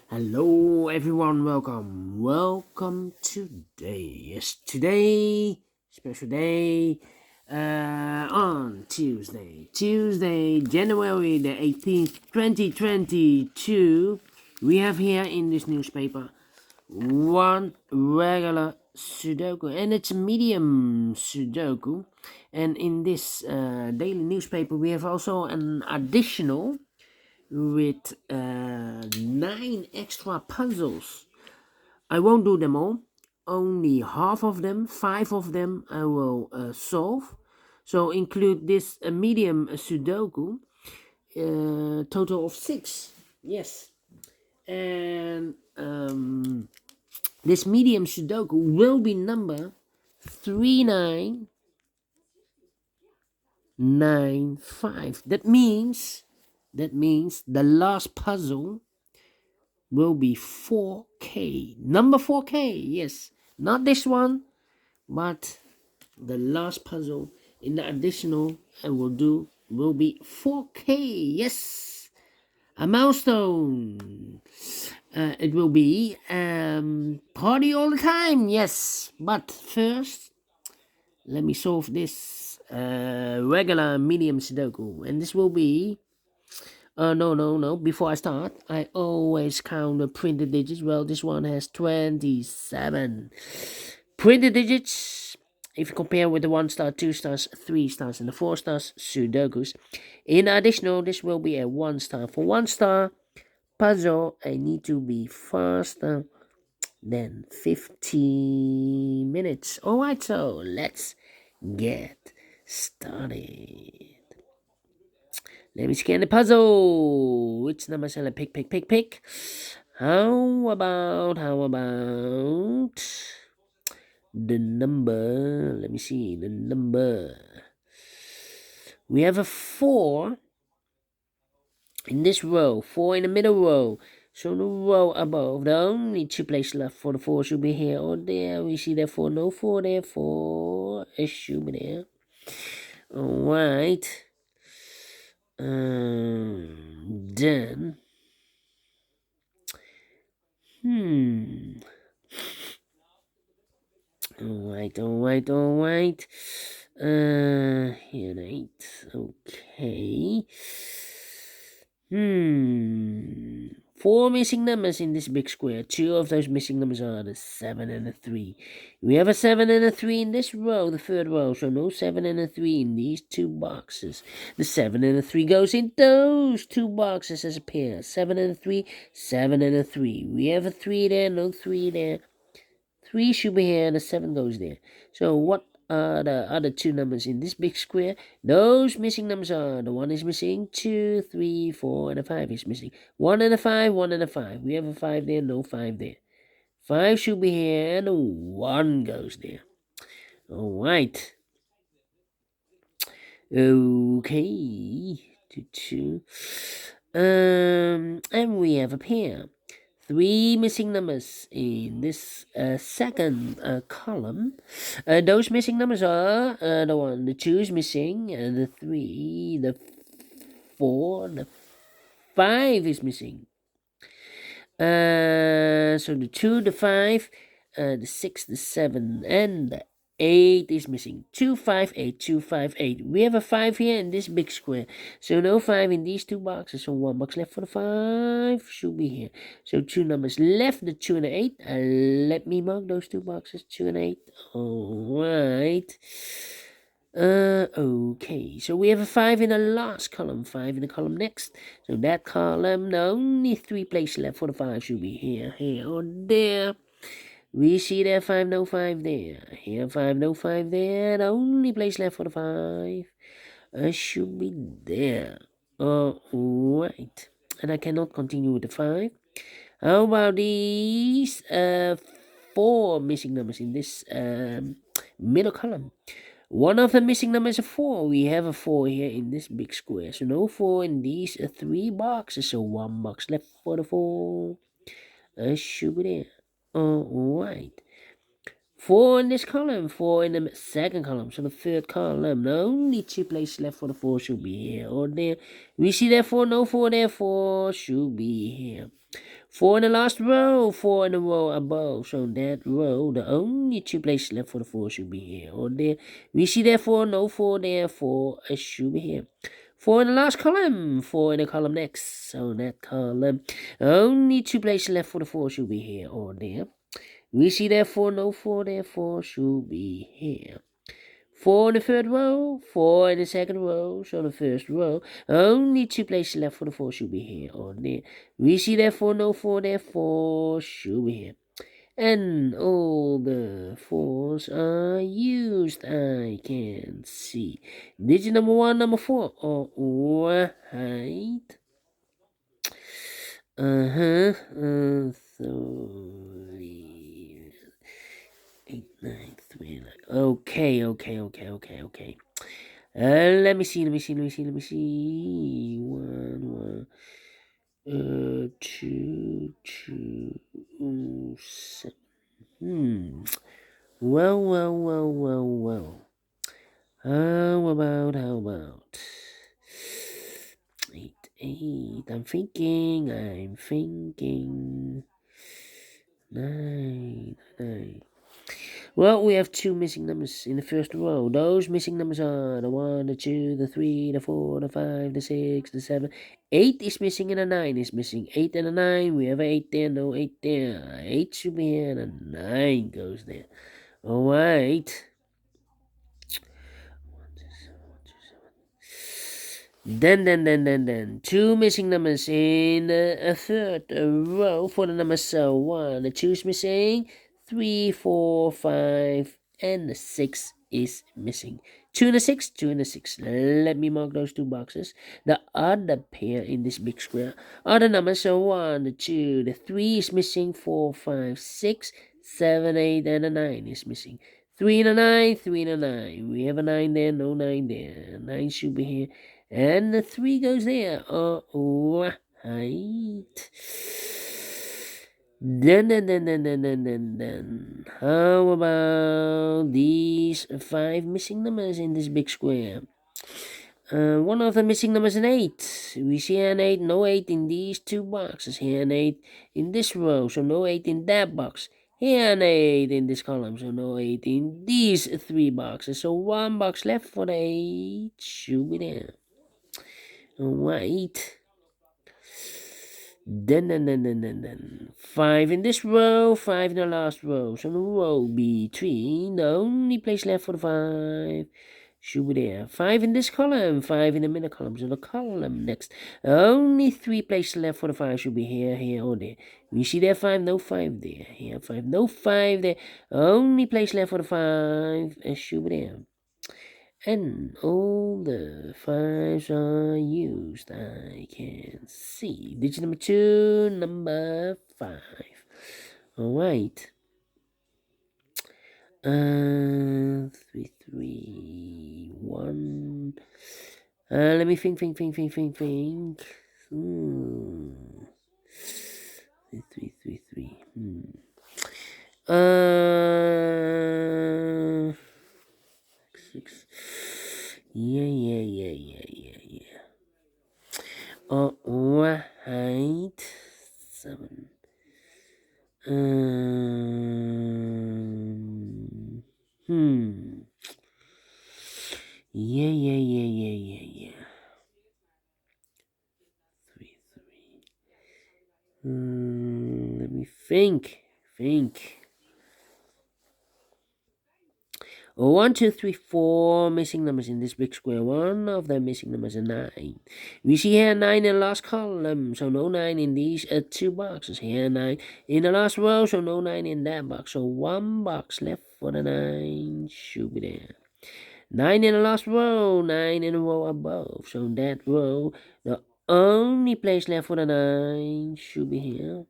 Hello everyone, welcome today. Yes, today, special day, on Tuesday, January the 18th, 2022, we have here in this newspaper one regular Sudoku, and it's Medium Sudoku. And in this daily newspaper, we have also an additional with 9 extra puzzles. I won't do them all, only half of them, 5 of them I will solve. So include this medium Sudoku, total of 6. Yes, and this medium Sudoku will be number 3995. That means the last puzzle will be 4K. Number 4K, yes. Not this one, but the last puzzle in the additional I will do will be 4K. Yes. A milestone. It will be party all the time. Yes. But first, let me solve this regular medium Sudoku. And this will be no. Before I start, I always count the printed digits. Well, this one has 27 printed digits. If you compare with the 1 star, 2 stars, 3 stars, and the 4 stars Sudokus. In additional, this will be a 1 star. For 1 star puzzle, I need to be faster than 15 minutes. Alright, so let's get started. Let me scan the puzzle. Which number shall I pick? How about the number? Let me see the number. We have a 4 in this row, 4 in the middle row. So the row above, the only 2 places left for the 4 should be here or there. We see therefore no 4 there, 4 it should be there. Alright. Then Alright. Here an 8. Okay. 4 missing numbers in this big square. 2 of those missing numbers are the 7 and the 3. We have a 7 and a 3 in this row, the third row, so no 7 and a 3 in these 2 boxes. The 7 and a 3 goes in those 2 boxes as a pair. 7 and a 3, 7 and a 3. We have a 3 there, no 3 there. 3 should be here, and the 7 goes there. So what are the other 2 numbers in this big square? Those missing numbers are, the 1 is missing, 2, 3, 4, and the 5 is missing. 1 and a 5, 1 and a 5. We have a 5 there, no 5 there. 5 should be here, and a 1 goes there. Alright. Okay. 2. And we have a pair. 3 missing numbers in this second column. Those missing numbers are the 2 is missing, the 3, the 4, the 5 is missing. So the 2, the 5, the 6, the 7, and the 8 is missing. 2, 5, 8, 2, 5, 8. We have a 5 here in this big square. So no 5 in these 2 boxes. So 1 box left for the 5 should be here. So 2 numbers left, the 2 and the 8. Let me mark those 2 boxes, 2 and 8. Alright. Okay, so we have a 5 in the last column, 5 in the column next. So that column, the only 3 places left for the 5 should be here, or there. We see there 5, no 5 there. Here 5, no 5 there. The only place left for the 5 should be there. Alright. And I cannot continue with the 5. How about these 4 missing numbers in this middle column? One of the missing numbers is a 4. We have a 4 here in this big square. So no 4 in these 3 boxes. So 1 box left for the 4. Should be there. Alright. 4 in this column. 4 in the second column. So the third column. The only 2 places left for the 4 should be here or there. We see therefore no 4 there. 4 should be here. 4 in the last row, 4 in the row above. So in that row, the only 2 places left for the 4 should be here or there. We see therefore no 4 there, 4 should be here. 4 in the last column, 4 in the column next. So in that column, only 2 places left for the 4 should be here or there. We see therefore no 4 there, 4 should be here. 4 in the third row, 4 in the second row, so the first row, only 2 places left for the 4 should be here or there. We see therefore no 4 there, 4 should be here. And all the 4s are used, I can see. Digit number 1, number 4, alright. 3, 8, 9, 3, 9. Okay. Let me see. 1, 2, 7. Well. How about 8. I'm thinking. 9. Well, we have 2 missing numbers in the first row. Those missing numbers are the 1, the 2, the 3, the 4, the 5, the 6, the 7. 8 is missing and a 9 is missing. 8 and a 9. We have an 8 there, no 8 there. 8 should be here and a 9 goes there. Alright. Then 2 missing numbers in a third row for the numbers 1. The 2 is missing. 3, 4, 5, and the 6 is missing. 2 and a 6, 2 and a 6. Let me mark those 2 boxes. The other pair in this big square are the numbers 1, the 2, the 3 is missing. 4, 5, 6, 7, 8, and a 9 is missing. 3 and a 9, 3 and a 9. We have a 9 there, no 9 there. 9 should be here. And the 3 goes there. Alright. Then. How about these 5 missing numbers in this big square? One of the missing numbers is an 8. We see an 8, no 8 in these 2 boxes. Here an 8 in this row, so no 8 in that box. Here an 8 in this column, so no 8 in these 3 boxes. So 1 box left for the 8 should be there. Alright. Then 5 in this row, 5 in the last row. So the row between, the only place left for the 5 should be there. 5 in this column, 5 in the middle column. So the column next. Only 3 places left for the 5 should be here, or there. We see there 5, no 5 there. Here 5, no 5 there. Only place left for the 5 should be there. And all the 5s are used, I can see. Digit number 2, number 5. Alright. 3, 1. Let me think. 3. 6. Yeah. Alright. 7. Yeah. 3. Let me think. 1, 2, 3, 4 missing numbers in this big square. One of them missing numbers is 9. We see here 9 in the last column, so no 9 in these 2 boxes. Here 9 in the last row, so no 9 in that box. So 1 box left for the 9 should be there. 9 in the last row, 9 in the row above. So in that row, the only place left for the 9 should be here.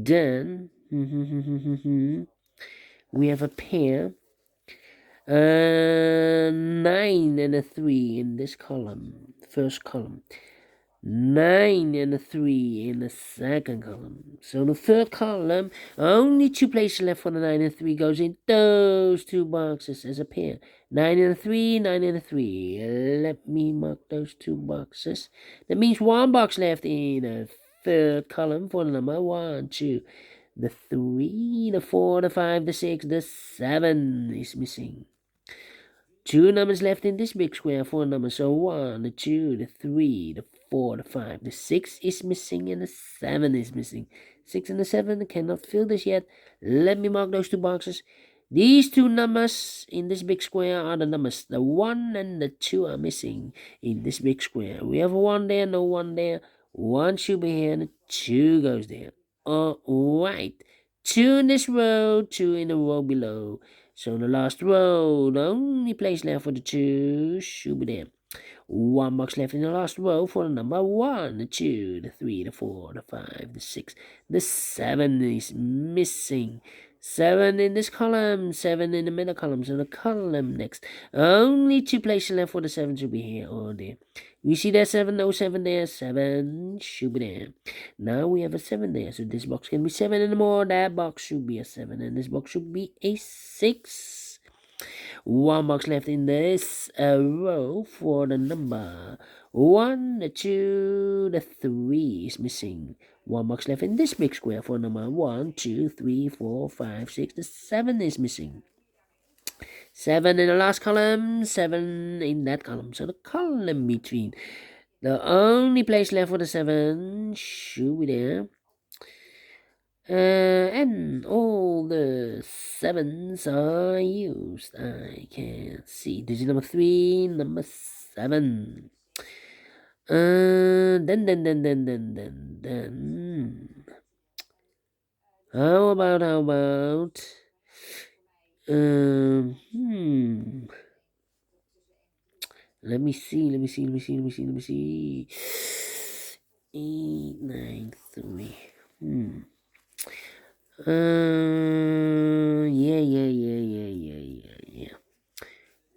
Then we have a pair. 9 and a 3 in this column, first column. 9 and a 3 in the second column. So the third column, only 2 places left for the 9 and 3 goes in those 2 boxes as a pair. 9 and a 3, 9 and a 3. Let me mark those 2 boxes. That means 1 box left in the third column for the number 1, 2. The 3, the 4, the 5, the 6, the 7 is missing. 2 numbers left in this big square, 4 numbers. So 1, the 2, the 3, the 4, the 5, the 6 is missing, and the 7 is missing. 6 and the 7 cannot fill this yet. Let me mark those 2 boxes. These 2 numbers in this big square are the numbers. The 1 and the 2 are missing in this big square. We have a 1 there, no 1 there. 1 should be here, and the 2 goes there. Alright. 2 in this row, 2 in the row below. So in the last row, the only place left for the 2 should be there. 1 box left in the last row for the number 1, the 2, the 3, the 4, the 5, the 6, the 7 is missing. 7 in this column, 7 in the middle column, so the column next. Only 2 places left for the 7 should be here or there. We see that 7, no 7 there, 7 should be there. Now we have a 7 there, so this box can be 7 and more. That box should be a 7, and this box should be a 6. 1 box left in this row for the number 1, the 2, the 3 is missing. 1 box left in this big square for number 1, 2, 3, 4, 5, 6. The 7 is missing. 7 in the last column, 7 in that column. So the column between. The only place left for the 7 should be there. And all the 7s are used. I can see digit number 3, number 7. Then. How about, let me see. 8, 9, 3. Yeah.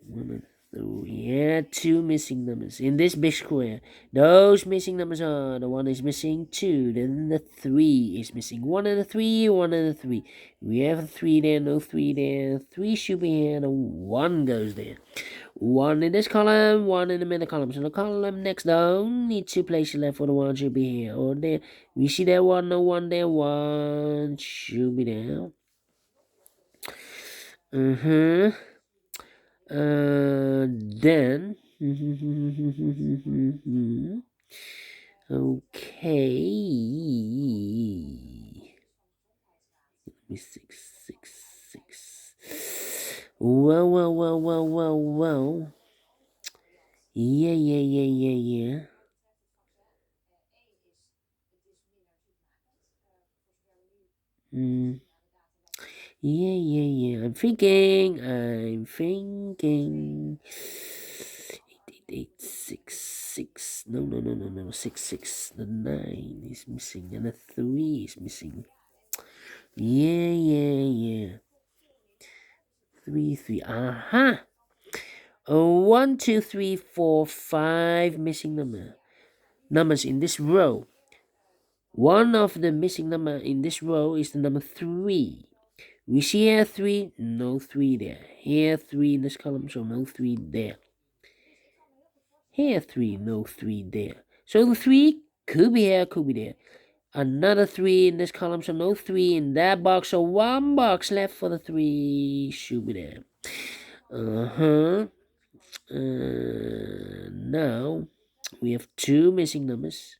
1 and 2. Yeah, 2 missing numbers in this big square. Those missing numbers are the 1 is missing, 2, then the 3 is missing. 1 and a 3, 1 and a 3. We have a 3 there, no 3 there. 3 should be here, and a 1 goes there. 1 in this column, 1 in the middle column. So the column next, the only 2 places left for the 1 should be here or there. We see that 1, no 1 there, 1 should be there. Then okay. Let me 6. Well. Yeah. Yeah. I'm thinking. 8, 6. No. 6. The 9 is missing, and the 3 is missing. Yeah. 3. 1, 2, 3, 4, 5 missing numbers in this row. One of the missing number in this row is the number 3. We see here 3, no 3 there. Here 3 in this column, so no 3 there. Here 3, no 3 there. So the 3 could be here, could be there. Another 3 in this column, so no 3 in that box. So 1 box left for the 3 should be there. Now we have 2 missing numbers.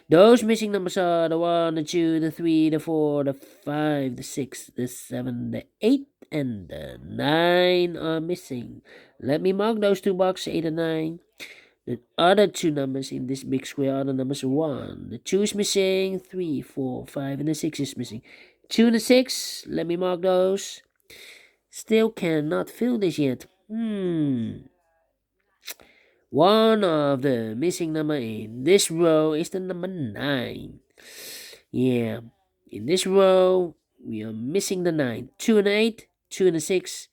Those missing numbers are the 1, the 2, the 3, the 4, the 5, the 6, the 7, the 8, and the 9 are missing. Let me mark those 2 boxes, 8 and 9. The other 2 numbers in this big square are the numbers 1. The 2 is missing, 3, 4, 5, and the 6 is missing. 2 and the 6, let me mark those. Still cannot fill this yet. One of the missing number in this row is the number 9. Yeah, in this row, we are missing the 9. 2 and 8, 2 and 6.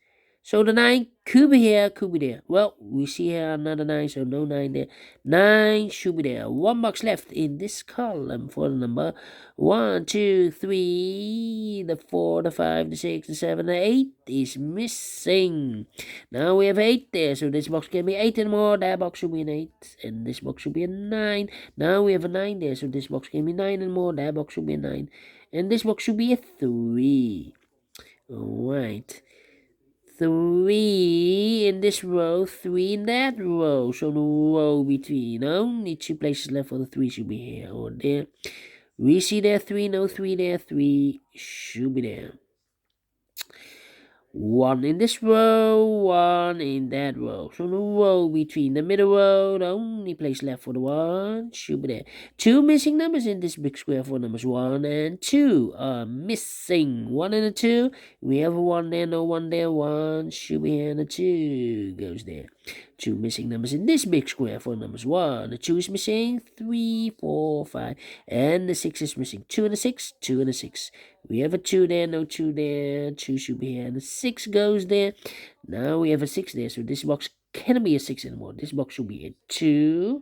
So the 9 could be here, could be there. Well, we see here another 9, so no 9 there. 9 should be there. 1 box left in this column for the number 1, 2, 3. The 4, the 5, the 6, the 7, the 8 is missing. Now we have 8 there, so this box can be 8 and more. That box should be an 8, and this box should be a 9. Now we have a 9 there, so this box can be 9 and more. That box should be a 9, and this box should be a 3. Alright. 3 in this row, 3 in that row. So the row between only 2 places left for the 3 should be here or there. We see there 3, no 3 there, 3 should be there. 1 in this row, 1 in that row. So the row between the middle row, the only place left for the 1 should be there. 2 missing numbers in this big square for numbers 1 and 2 are missing. 1 and a 2. We have a 1 there, no 1 there. 1 should be here and a 2 goes there. 2 missing numbers in this big square for numbers 1. The 2 is missing, 3, 4, 5, and the 6 is missing. 2 and a 6, 2 and a 6. We have a 2 there, no 2 there. 2 should be here, and the 6 goes there. Now we have a 6 there, so this box cannot be a 6 anymore. This box should be a 2.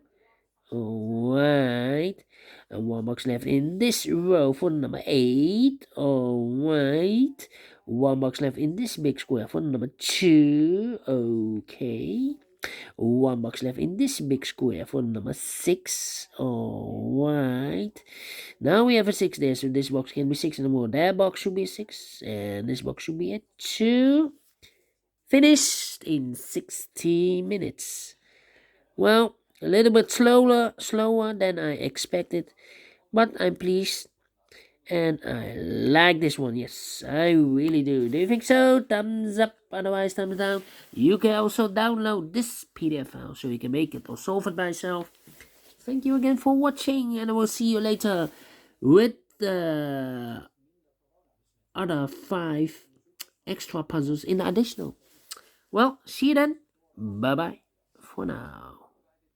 Alright. And 1 box left in this row for number 8. Alright. 1 box left in this big square for number 2. Okay. 1 box left in this big square for number 6. Alright. Now we have a 6 there, so this box can be 6 and more. That box should be a 6, and this box should be a 2. Finished in 60 minutes. Well, a little bit slower than I expected, but I'm pleased. And I like this one. Yes, I really do. Do you think so? Thumbs up. Otherwise, thumbs down. You can also download this PDF file so you can make it or solve it by yourself. Thank you again for watching, and I will see you later with the other 5 extra puzzles in the additional. Well, see you then. Bye-bye for now.